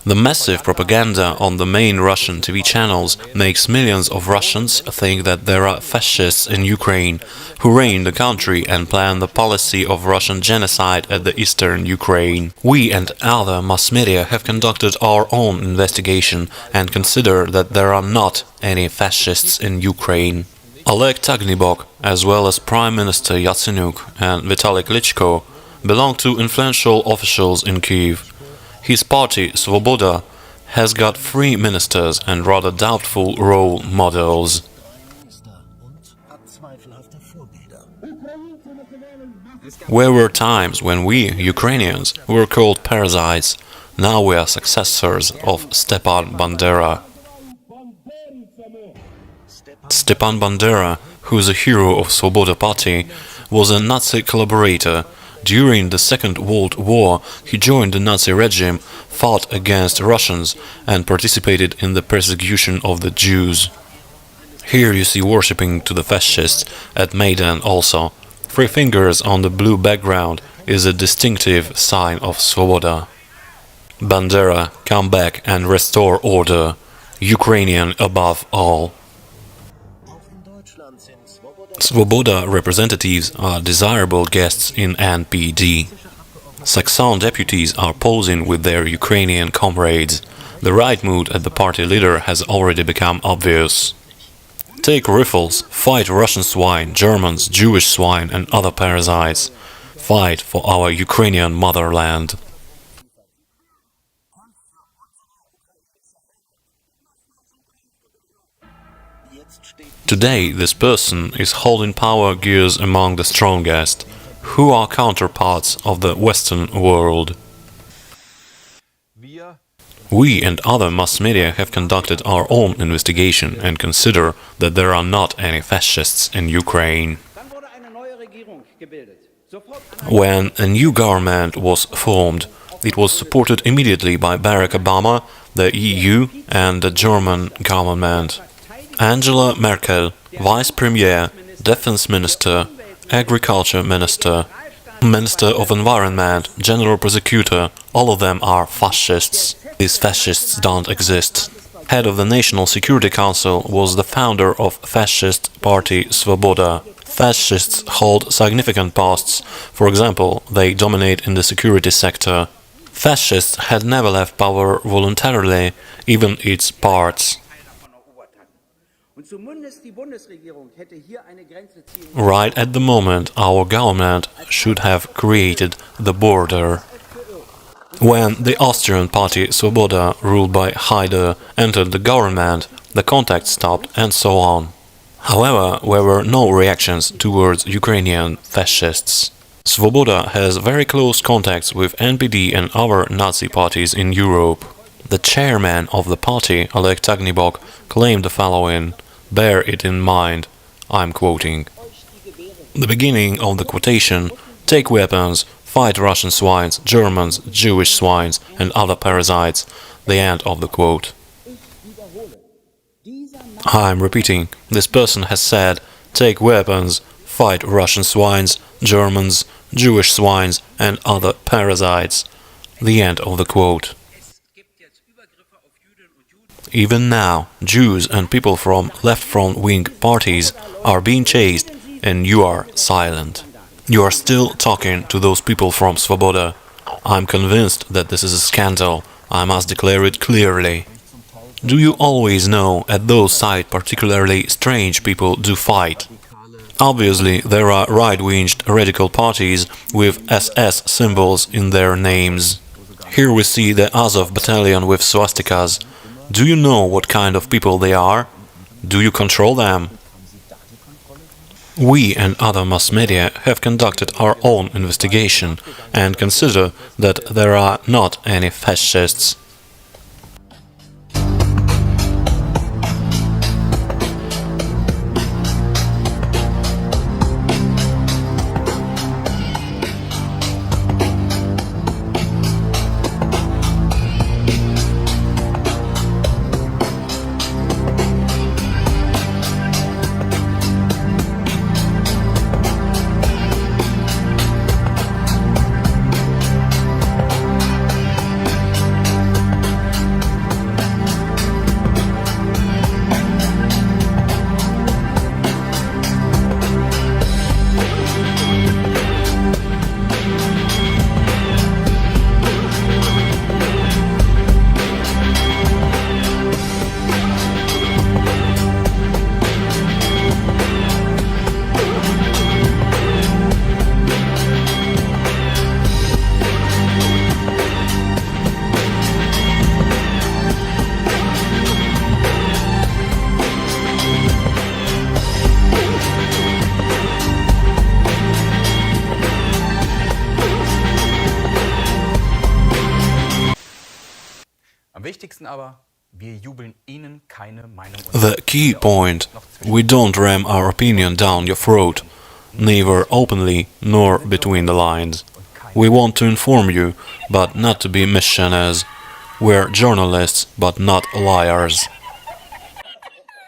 The massive propaganda on the main Russian TV channels makes millions of Russians think that there are fascists in Ukraine who reign the country and plan the policy of Russian genocide at the eastern Ukraine. We and other mass media have conducted our own investigation and consider that there are not any fascists in Ukraine. Oleg Tagnibok, as well as Prime Minister Yatsenyuk and Vitaly Klitschko, belong to influential officials in Kyiv. His party, Svoboda, has got 3 ministers and rather doubtful role models. There were times when we, Ukrainians, were called parasites. Now we are successors of Stepan Bandera. Stepan Bandera, who is a hero of Svoboda party, was a Nazi collaborator. During the Second World War, he joined the Nazi regime, fought against Russians, and participated in the persecution of the Jews. Here you see worshipping to the fascists at Maidan also. 3 fingers on the blue background is a distinctive sign of Svoboda. Bandera, come back and restore order. Ukrainian above all. Svoboda representatives are desirable guests in NPD. Saxon deputies are posing with their Ukrainian comrades. The right mood at the party leader has already become obvious. Take rifles, fight Russian swine, Germans, Jewish swine and other parasites. Fight for our Ukrainian motherland. Today, this person is holding power gears among the strongest, who are counterparts of the Western world. We and other mass media have conducted our own investigation and consider that there are not any fascists in Ukraine. When a new government was formed, it was supported immediately by Barack Obama, the EU and the German government. Angela Merkel, Vice Premier, Defense Minister, Agriculture Minister, Minister of Environment, General Prosecutor, all of them are fascists. These fascists don't exist. Head of the National Security Council was the founder of fascist party Svoboda. Fascists hold significant posts. For example, they dominate in the security sector. Fascists had never left power voluntarily, even its parts. Right at the moment, our government should have created the border. When the Austrian party Svoboda, ruled by Haider, entered the government, the contact stopped and so on. However, there were no reactions towards Ukrainian fascists. Svoboda has very close contacts with NPD and other Nazi parties in Europe. The chairman of the party, Oleg Tagnibok, claimed the following. Bear it in mind, I'm quoting. The beginning of the quotation, take weapons, fight Russian swines, Germans, Jewish swines and other parasites, the end of the quote. I'm repeating, this person has said, take weapons, fight Russian swines, Germans, Jewish swines and other parasites, the end of the quote. Even now, Jews and people from left-wing parties are being chased, and you are silent. You are still talking to those people from Svoboda. I'm convinced that this is a scandal. I must declare it clearly. Do you always know at those sides particularly strange people do fight? Obviously, there are right-winged radical parties with SS symbols in their names. Here we see the Azov battalion with swastikas. Do you know what kind of people they are? Do you control them? We and other mass media have conducted our own investigation and consider that there are not any fascists. The key point: we don't ram our opinion down your throat, neither openly nor between the lines. We want to inform you, but not to be missionaries. We're journalists, but not liars.